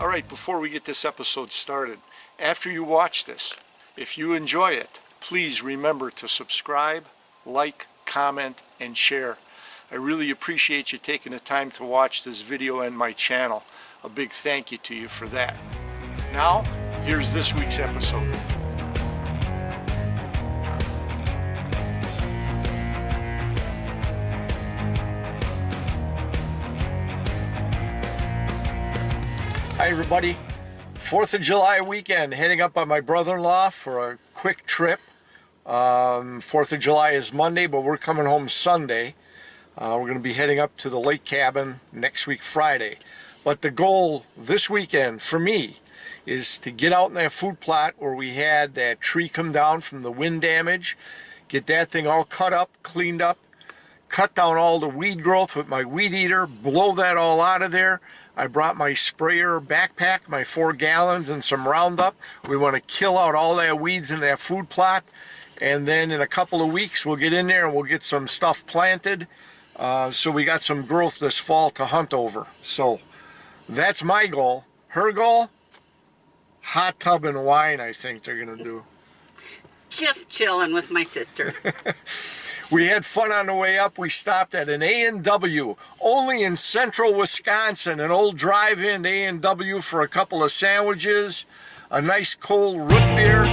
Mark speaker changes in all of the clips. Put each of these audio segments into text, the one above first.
Speaker 1: All right, before we get this episode started, after you watch this, if you enjoy it, please remember to subscribe, like, comment, and share. I really appreciate you taking the time to watch this video and my channel. A big thank you to you for that. Now, here's this week's episode. Hi everybody, 4th of July weekend, heading up by my brother-in-law for a quick trip. 4th of July is Monday, but we're coming home Sunday. We're going to be heading up to the lake cabin next week Friday. But the goal this weekend for me is to get out in that food plot where we had that tree come down from the wind damage, get that thing all cut up, cleaned up, cut down all the weed growth with my weed eater, blow that all out of there. I brought my sprayer backpack, my 4 gallons, and some Roundup. We want to kill out all that weeds in that food plot. And then in a couple of weeks, we'll get in there and we'll get some stuff planted. So we got some growth this fall to hunt over. So that's my goal. Her goal? Hot tub and wine, I think they're going to do.
Speaker 2: Just chilling with my sister.
Speaker 1: We had fun on the way up. We stopped at an A&W, only in central Wisconsin, an old drive-in A&W for a couple of sandwiches, a nice cold root beer.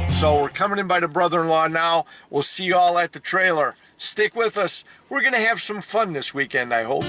Speaker 1: So we're coming in by the brother-in-law now. We'll see you all at the trailer. Stick with us. We're going to have some fun this weekend, I hope.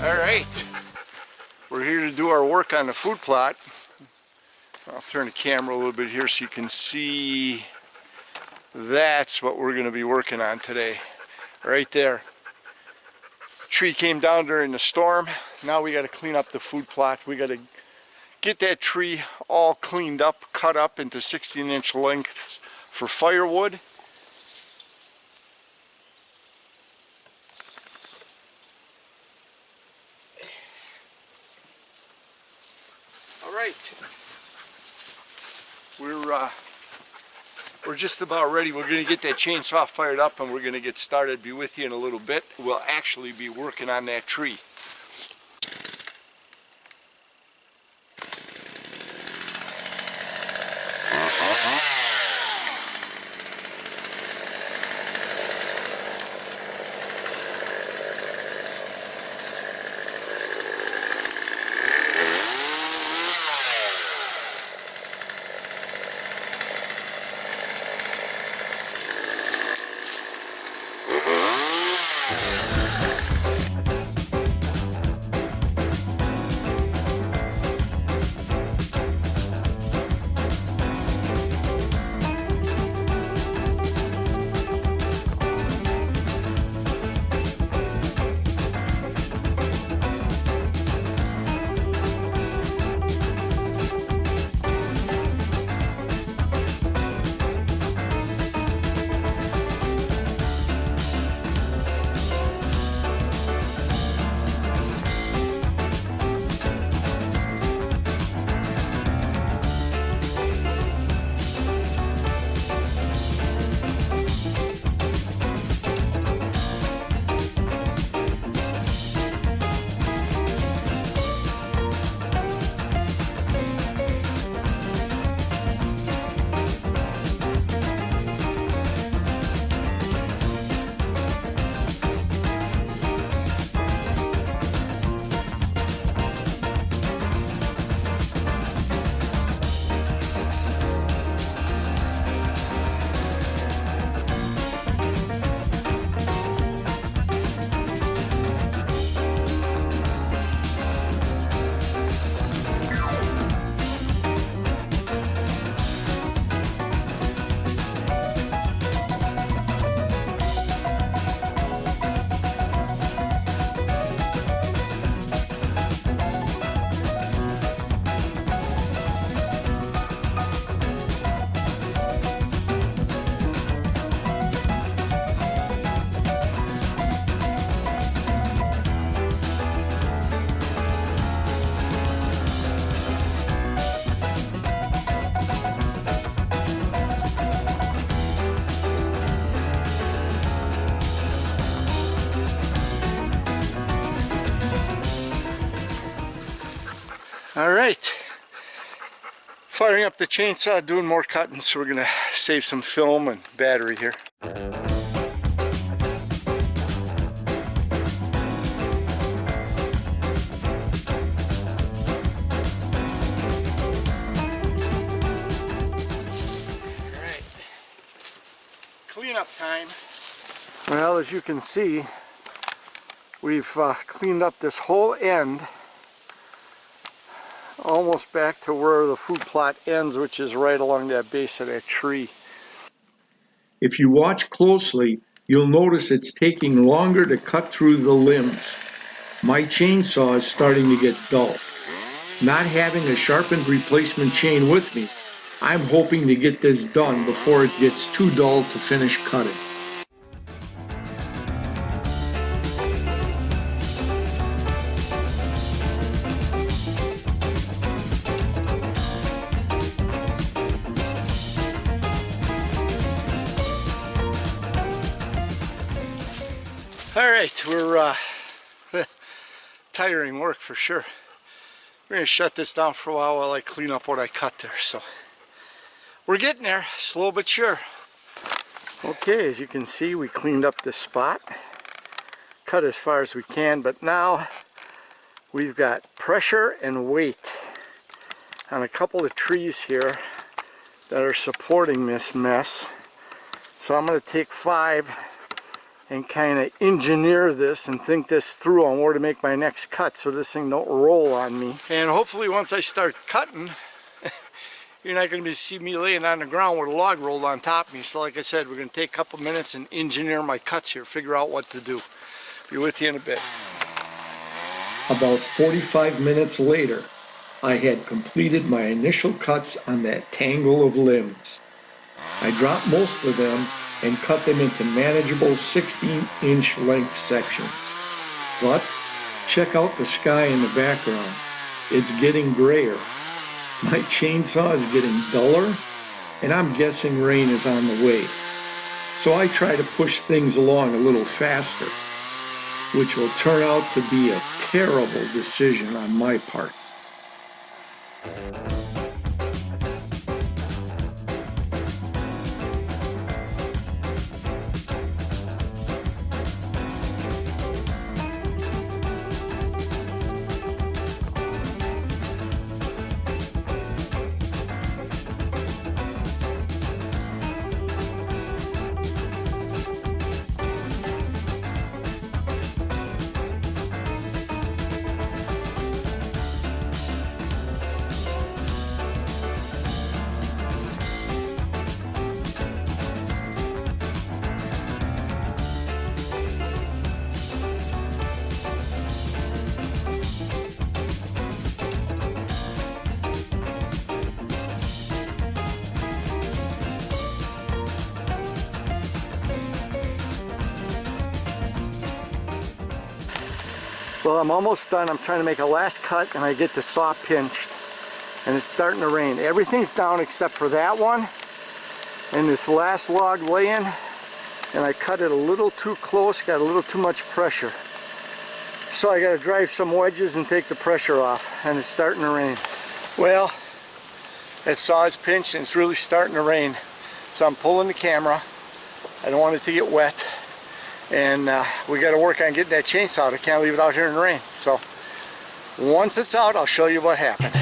Speaker 1: Alright, we're here to do our work on the food plot. I'll turn the camera a little bit here so you can see. That's what we're going to be working on today. Right there. Tree came down during the storm. Now we got to clean up the food plot. We got to get that tree all cleaned up, cut up into 16-inch lengths for firewood. We're just about ready. We're going to get that chainsaw fired up and we're going to get started. Be with you in a little bit. We'll actually be working on that tree.
Speaker 3: All right, firing up the chainsaw, doing more cutting, so we're gonna save some film and battery here. Cleanup time. Well, as you can see, we've cleaned up this whole end almost back to where the food plot ends, which is right along that base of that tree.
Speaker 1: If you watch closely, you'll notice it's taking longer to cut through the limbs. My chainsaw is starting to get dull. Not having a sharpened replacement chain with me, I'm hoping to get this done before it gets too dull to finish cutting.
Speaker 3: All right, we're tiring work for sure. We're gonna shut this down for a while I clean up what I cut there. So we're getting there, slow but sure. Okay, as you can see, we cleaned up this spot, cut as far as we can, but now we've got pressure and weight on a couple of trees here that are supporting this mess. So I'm gonna take 5 and kind of engineer this and think this through on where to make my next cut so this thing don't roll on me. And hopefully once I start cutting, you're not going to see me laying on the ground with a log rolled on top of me. So like I said, we're going to take a couple minutes and engineer my cuts here, figure out what to do. Be with you in a bit.
Speaker 1: About 45 minutes later, I had completed my initial cuts on that tangle of limbs. I dropped most of them and cut them into manageable 16-inch length sections. But check out the sky in the background. It's getting grayer. My chainsaw is getting duller, and I'm guessing rain is on the way. So I try to push things along a little faster, which will turn out to be a terrible decision on my part.
Speaker 3: Well, I'm almost done. I'm trying to make a last cut and I get the saw pinched and it's starting to rain. Everything's down except for that one and this last log laying, and I cut it a little too close, got a little too much pressure. So I got to drive some wedges and take the pressure off, and it's starting to rain. Well, that saw is pinched and it's really starting to rain. So I'm pulling the camera. I don't want it to get wet. And we got to work on getting that chainsaw out. I can't leave it out here in the rain. So once it's out, I'll show you what happened.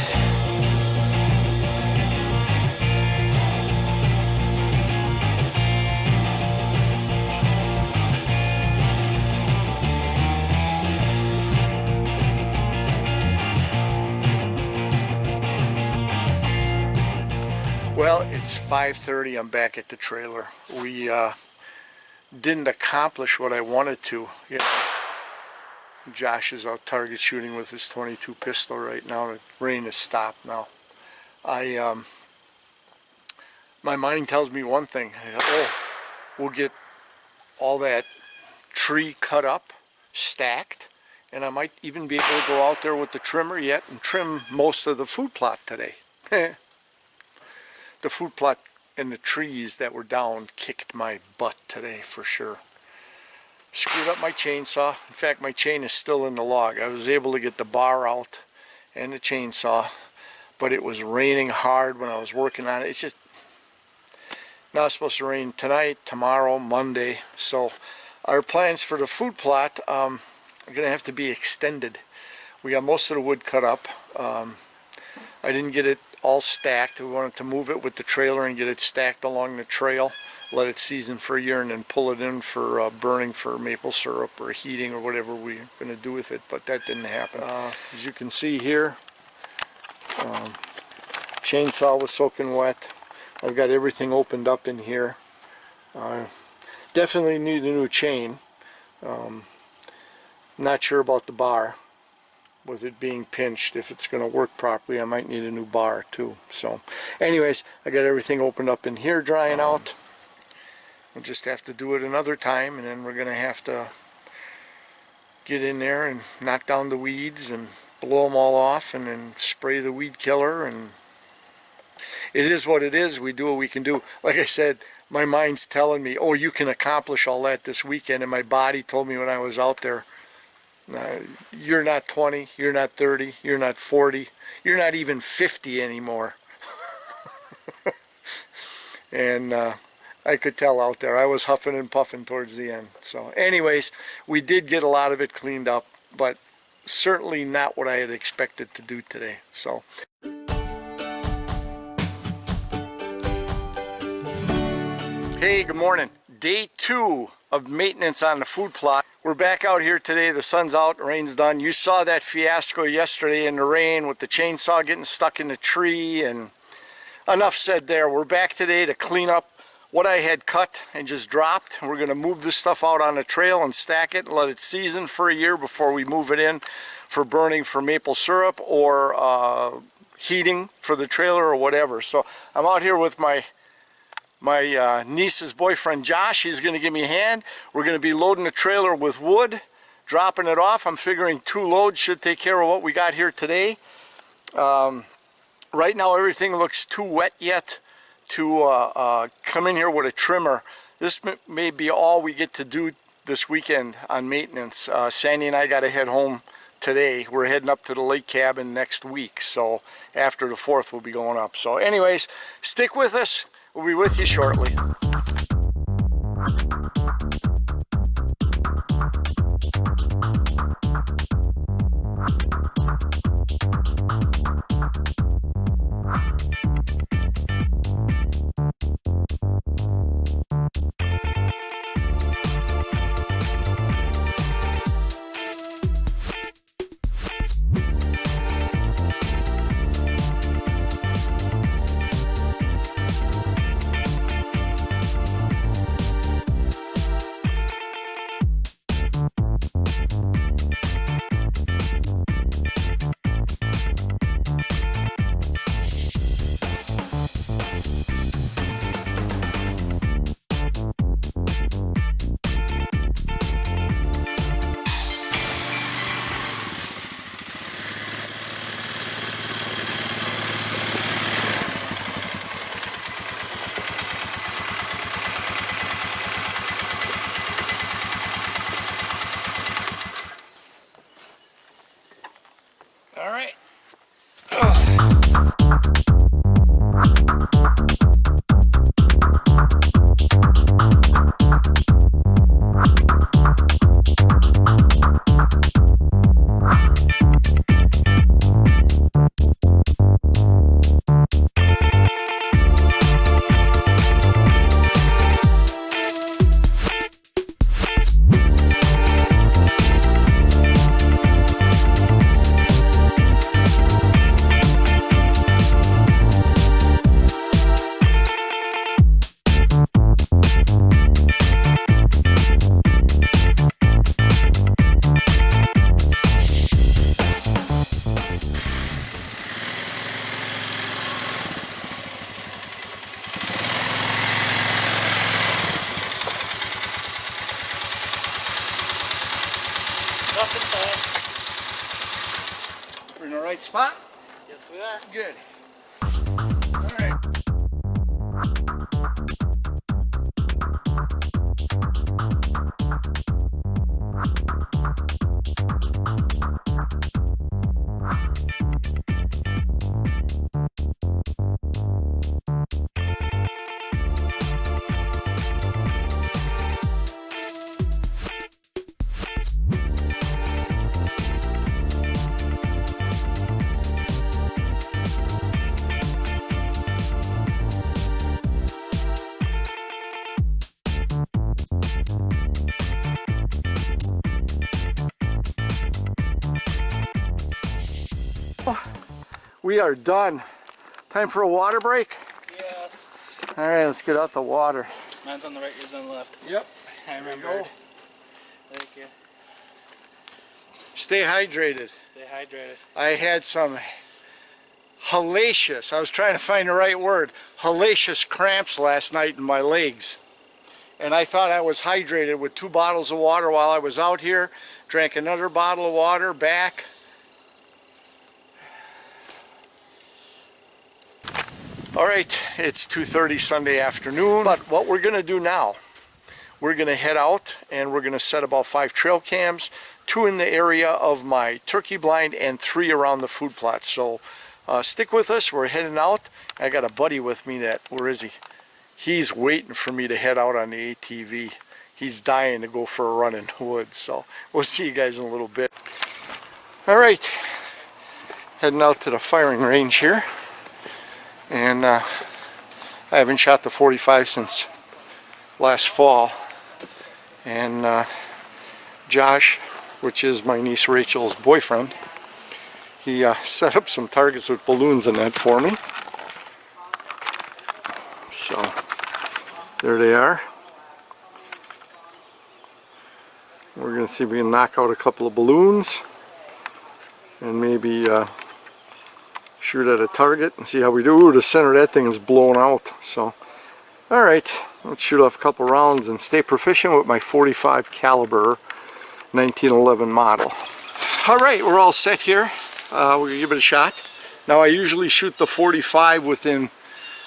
Speaker 3: Well, it's 5:30. I'm back at the trailer. We didn't accomplish what I wanted to. You know, Josh is out target shooting with his .22 pistol right now. The rain has stopped now. My mind tells me one thing. Oh, we'll get all that tree cut up, stacked, and I might even be able to go out there with the trimmer yet and trim most of the food plot today. The food plot and the trees that were down kicked my butt today for sure. Screwed up my chainsaw. In fact, my chain is still in the log. I was able to get the bar out and the chainsaw, but it was raining hard when I was working on it. It's just not supposed to rain tonight, tomorrow, Monday. So our plans for the food plot are going to have to be extended. We got most of the wood cut up. I didn't get it all stacked. We wanted to move it with the trailer and get it stacked along the trail, let it season for a year, and then pull it in for burning for maple syrup or heating or whatever we're going to do with it, but that didn't happen. As you can see here, chainsaw was soaking wet. I've got everything opened up in here. Definitely need a new chain. Not sure about the bar. With it being pinched, if it's going to work properly, I might need a new bar too. So anyways, I got everything opened up in here drying out. We'll just have to do it another time, and then we're going to have to get in there and knock down the weeds and blow them all off, and then spray the weed killer. And it is what it is. We do what we can do. Like I said, my mind's telling me, oh, you can accomplish all that this weekend, and my body told me when I was out there, you're not 20, you're not 30, you're not 40, you're not even 50 anymore. And I could tell out there, I was huffing and puffing towards the end. So anyways, we did get a lot of it cleaned up, but certainly not what I had expected to do today. So hey, good morning. Day 2 of maintenance on the food plot. We're back out here today. The sun's out, rain's done. You saw that fiasco yesterday in the rain with the chainsaw getting stuck in the tree, and enough said there. We're back today to clean up what I had cut and just dropped. We're going to move this stuff out on the trail and stack it and let it season for a year before we move it in for burning for maple syrup or heating for the trailer or whatever. So I'm out here with my niece's boyfriend Josh. He's going to give me a hand. We're going to be loading the trailer with wood, dropping it off. I'm figuring 2 loads should take care of what we got here today. Right now everything looks too wet yet to come in here with a trimmer. This may be all we get to do this weekend on maintenance. Sandy and I got to head home today. We're heading up to the lake cabin next week, so after the 4th we'll be going up. So anyways, stick with us. We'll be with you shortly. All right. Nothing bad. We're in the right spot?
Speaker 2: Yes, we are.
Speaker 3: Good. All right. We are done. Time for a water break?
Speaker 4: Yes.
Speaker 3: All right, let's get out the water.
Speaker 4: Mine's on the right, yours on the left.
Speaker 3: Yep.
Speaker 4: I remember. Thank you.
Speaker 3: Stay hydrated.
Speaker 4: Stay hydrated.
Speaker 3: I had some hellacious, I was trying to find the right word, hellacious cramps last night in my legs. And I thought I was hydrated with 2 bottles of water while I was out here. Drank another bottle of water back. All right, it's 2:30 Sunday afternoon, but what we're gonna do now, we're gonna head out and we're gonna set about 5 trail cams, 2 in the area of my turkey blind and 3 around the food plot. So stick with us, we're heading out. I got a buddy with me that, where is he? He's waiting for me to head out on the ATV. He's dying to go for a run in the woods, so we'll see you guys in a little bit. All right, heading out to the firing range here. And I haven't shot the 45 since last fall. And Josh, which is my niece Rachel's boyfriend, he set up some targets with balloons in that for me. So there they are. We're going to see if we can knock out a couple of balloons and maybe shoot at a target and see how we do. Ooh, the center of that thing is blown out. So, all right, let's shoot off a couple rounds and stay proficient with my 45 caliber 1911 model. All right, we're all set here. We're gonna give it a shot. Now I usually shoot the 45 within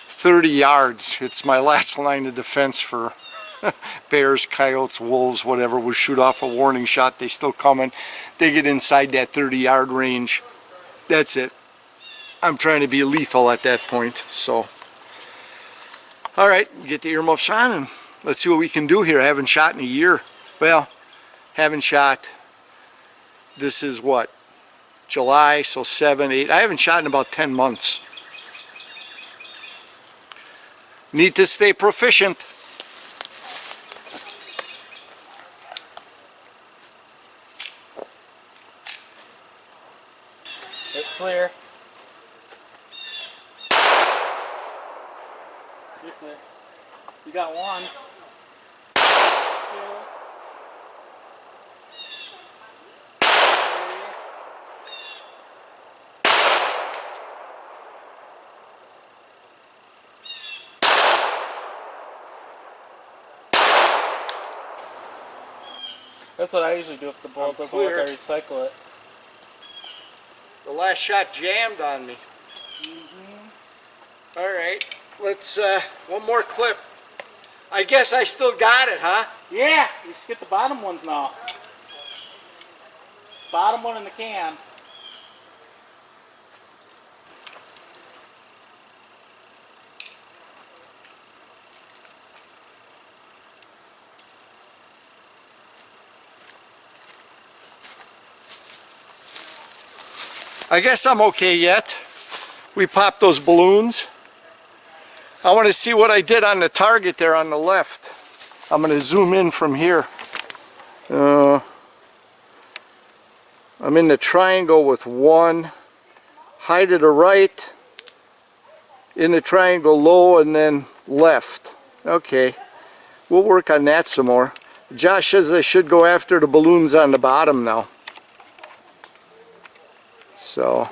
Speaker 3: 30 yards. It's my last line of defense for bears, coyotes, wolves, whatever. We'll shoot off a warning shot. They still coming. They get inside that 30-yard range. That's it. I'm trying to be lethal at that point. So, all right, get the earmuffs on and let's see what we can do here. I haven't shot in a year. Well, haven't shot. This is what? July, so 7, 8. I haven't shot in about 10 months. Need to stay proficient.
Speaker 4: It's clear. You're clear. You got 1. 2. 3. That's what I usually do if the bullet doesn't work. I recycle it.
Speaker 3: The last shot jammed on me. All right, let's, one more clip. I guess I still got it, huh?
Speaker 4: Yeah, you just get the bottom ones now. Bottom one in the can.
Speaker 3: I guess I'm okay yet. We popped those balloons. I want to see what I did on the target there on the left. I'm going to zoom in from here. I'm in the triangle with 1, high to the right, in the triangle low, and then left. Okay, we'll work on that some more. Josh says I should go after the balloons on the bottom now. So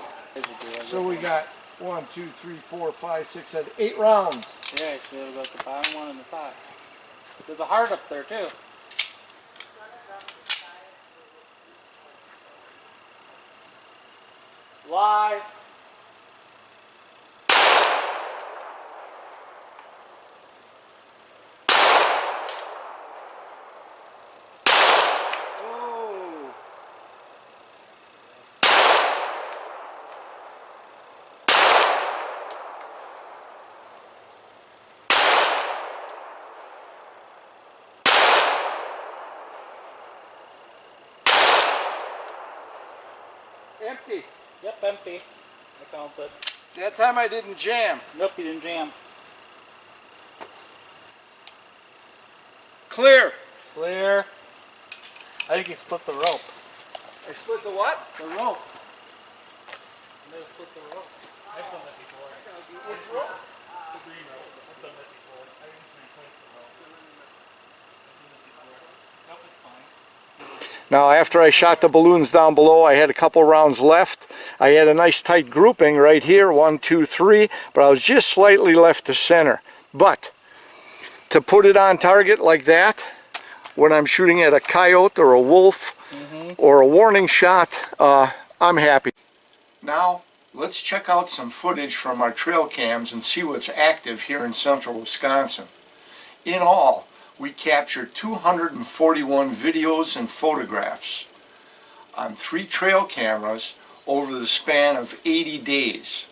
Speaker 3: we got 1, 2, 3, 4, 5, 6, 7, 8 rounds.
Speaker 4: Yeah, you should be able to go to the bottom one and the top. There's a heart up there too. Live.
Speaker 3: Empty.
Speaker 4: Yep, empty. I counted.
Speaker 3: That time I didn't jam.
Speaker 4: Nope, you didn't jam.
Speaker 3: Clear.
Speaker 4: Clear. I think you split the rope.
Speaker 3: I split the what?
Speaker 4: The rope. Maybe
Speaker 3: Now after I shot the balloons down below, I had a couple rounds left. I had a nice tight grouping right here, 1, 2, 3, but I was just slightly left to center. But to put it on target like that, when I'm shooting at a coyote or a wolf or a warning shot, I'm happy. Now let's check out some footage from our trail cams and see what's active here in central Wisconsin. In all, we captured 241 videos and photographs on 3 trail cameras over the span of 80 days.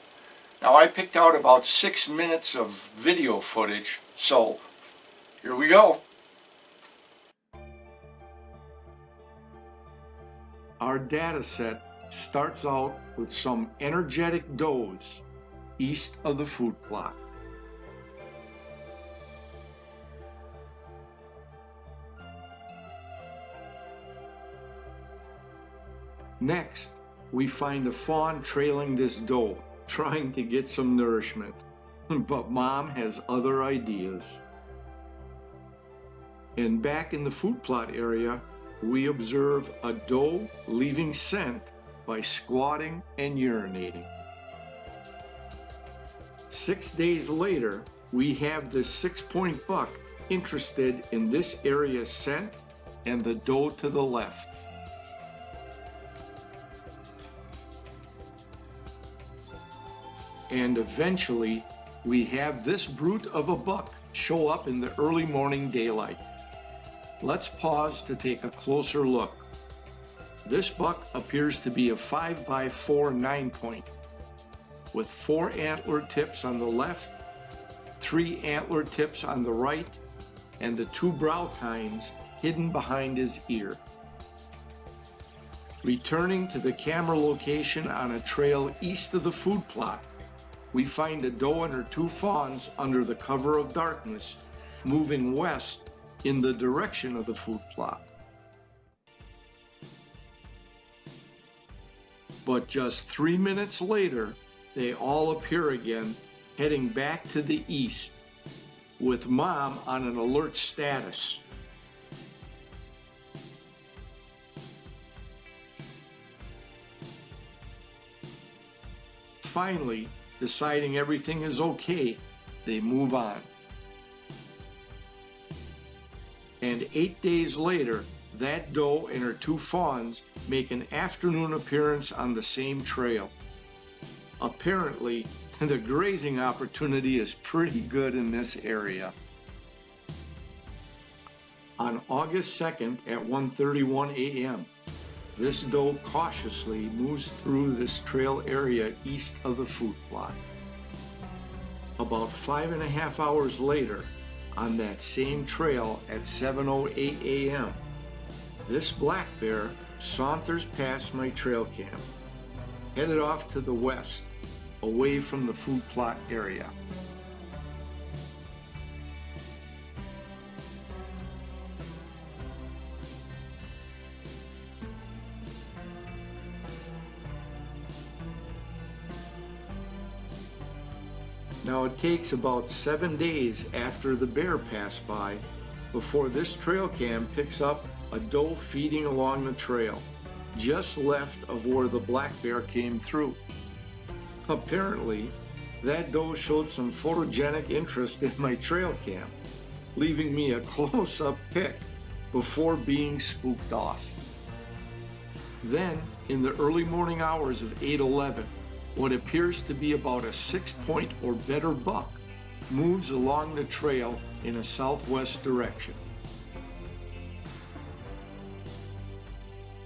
Speaker 3: Now I picked out about 6 minutes of video footage, so here we go. Our data set starts out with some energetic does east of the food plot. Next, we find a fawn trailing this doe, trying to get some nourishment. But Mom has other ideas. And back in the food plot area, we observe a doe leaving scent by squatting and urinating. 6 days later, we have this 6-point buck interested in this area's scent and the doe to the left. And eventually, we have this brute of a buck show up in the early morning daylight. Let's pause to take a closer look. This buck appears to be a 5x4 9-point, with 4 antler tips on the left, 3 antler tips on the right, and the 2 brow tines hidden behind his ear. Returning to the camera location on a trail east of the food plot, we find a doe and her 2 fawns under the cover of darkness, moving west in the direction of the food plot. But just 3 minutes later, they all appear again, heading back to the east, with Mom on an alert status. Finally, deciding everything is okay, they move on. And 8 days later, that doe and her 2 fawns make an afternoon appearance on the same trail. Apparently, the grazing opportunity is pretty good in this area. On August 2nd at 1:31 a.m., this doe cautiously moves through this trail area east of the food plot. About 5.5 hours later, on that same trail at 7:08 a.m., this black bear saunters past my trail cam, headed off to the west, away from the food plot area. Now it takes about 7 days after the bear passed by before this trail cam picks up a doe feeding along the trail, just left of where the black bear came through. Apparently, that doe showed some photogenic interest in my trail cam, leaving me a close-up pic before being spooked off. Then, in the early morning hours of 8/11, what appears to be about a 6-point or better buck moves along the trail in a southwest direction.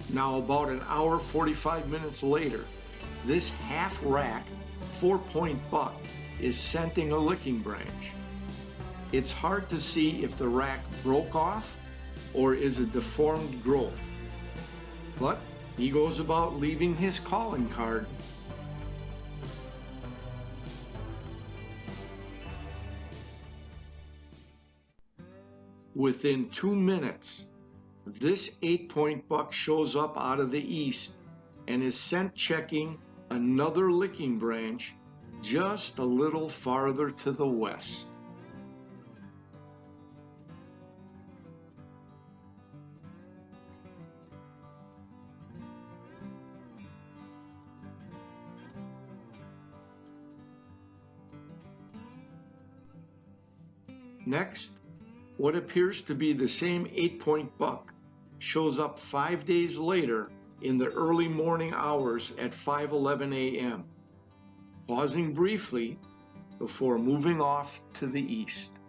Speaker 3: Now about an hour 45 minutes later, this half-rack 4-point buck is scenting a licking branch. It's hard to see if the rack broke off or is a deformed growth, but he goes about leaving his calling card. Within 2 minutes, this 8-point buck shows up out of the east and is scent checking another licking branch just a little farther to the west.
Speaker 1: Next, what appears to be the same 8-point buck shows up 5 days later in the early morning hours at 5:11 a.m., pausing briefly before moving off to the east.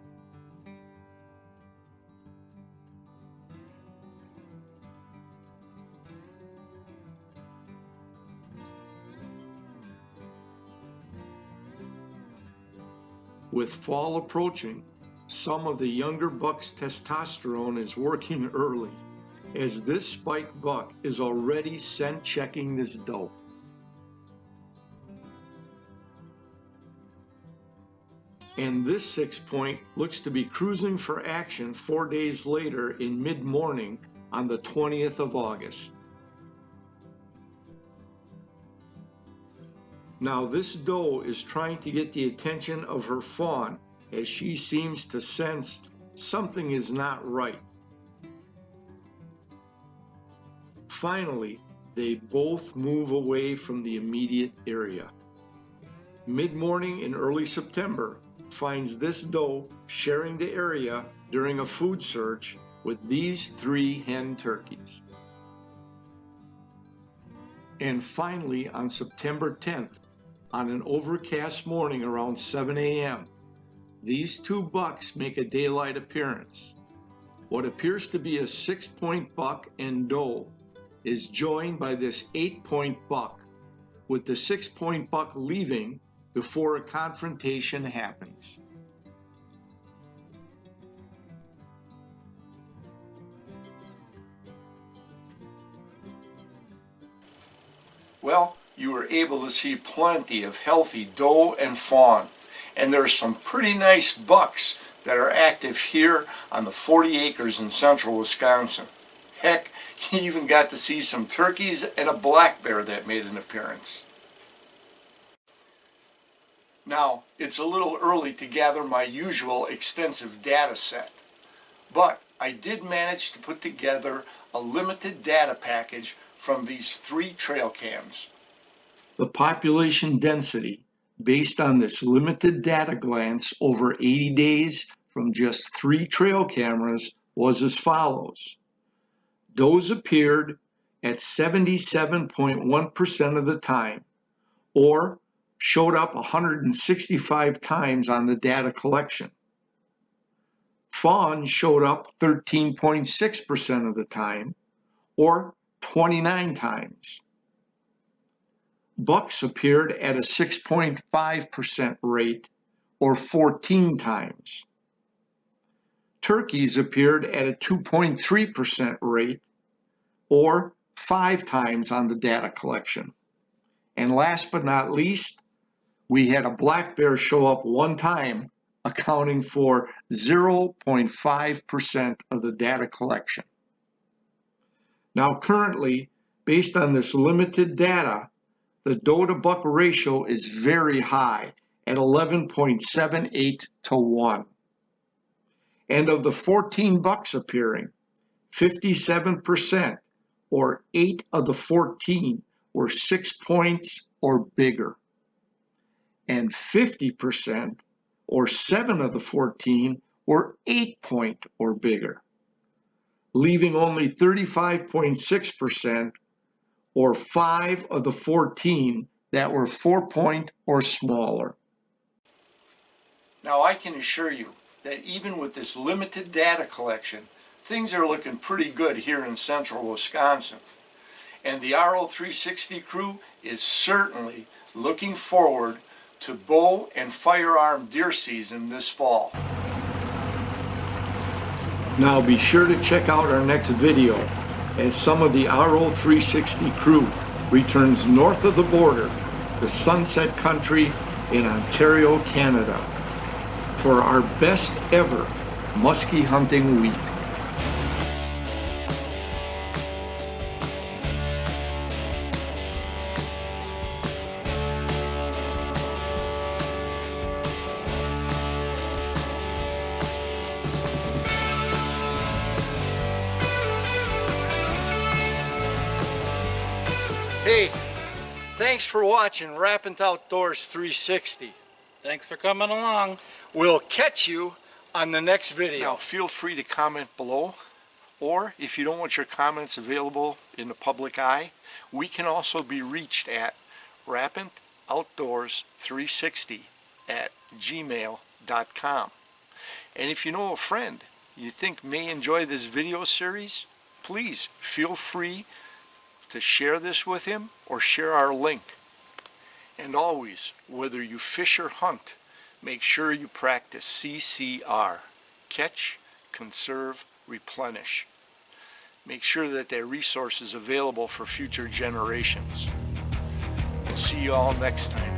Speaker 1: With fall approaching, some of the younger buck's testosterone is working early, as this spike buck is already scent checking this doe. And this 6-point looks to be cruising for action 4 days later in mid-morning on the 20th of August. Now this doe is trying to get the attention of her fawn as she seems to sense something is not right. Finally, they both move away from the immediate area. Mid-morning in early September finds this doe sharing the area during a food search with these 3 hen turkeys. And finally, on September 10th, on an overcast morning around 7 a.m., these 2 bucks make a daylight appearance. What appears to be a 6-point buck and doe is joined by this 8-point buck, with the 6-point buck leaving before a confrontation happens. Well, you were able to see plenty of healthy doe and fawn, and there are some pretty nice bucks that are active here on the 40 acres in central Wisconsin. Heck, you even got to see some turkeys and a black bear that made an appearance. Now, it's a little early to gather my usual extensive data set, but I did manage to put together a limited data package from these 3 trail cams. The population density, based on this limited data glance over 80 days from just 3 trail cameras, was as follows. Does appeared at 77.1% of the time, or showed up 165 times on the data collection. Fawn showed up 13.6% of the time, or 29 times. Bucks appeared at a 6.5% rate, or 14 times. Turkeys appeared at a 2.3% rate, or 5 times on the data collection. And last but not least, we had a black bear show up 1 time, accounting for 0.5% of the data collection. Now currently, based on this limited data, the doe to buck ratio is very high at 11.78 to 1. And of the 14 bucks appearing, 57%, or 8 of the 14, were 6 points or bigger. And 50%, or 7 of the 14, were 8-point or bigger, leaving only 35.6%, or 5 of the 14, that were 4-point or smaller. Now I can assure you that even with this limited data collection, things are looking pretty good here in central Wisconsin. And the RO360 crew is certainly looking forward to bow and firearm deer season this fall. Now be sure to check out our next video as some of the RO360 crew returns north of the border to Sunset Country in Ontario, Canada for our best ever muskie hunting week. Hey, thanks for watching Rapant Outdoors 360.
Speaker 4: Thanks for coming along.
Speaker 1: We'll catch you
Speaker 3: on the next video.
Speaker 1: Now, feel free to comment below, or if you don't want your comments available in the public eye, we can also be reached at rapantoutdoors360@gmail.com. And if you know a friend you think may enjoy this video series, please feel free to share this with him or share our link. And always, whether you fish or hunt, make sure you practice CCR. Catch, conserve, replenish. Make sure that there are resources available for future generations. We'll see you all next time.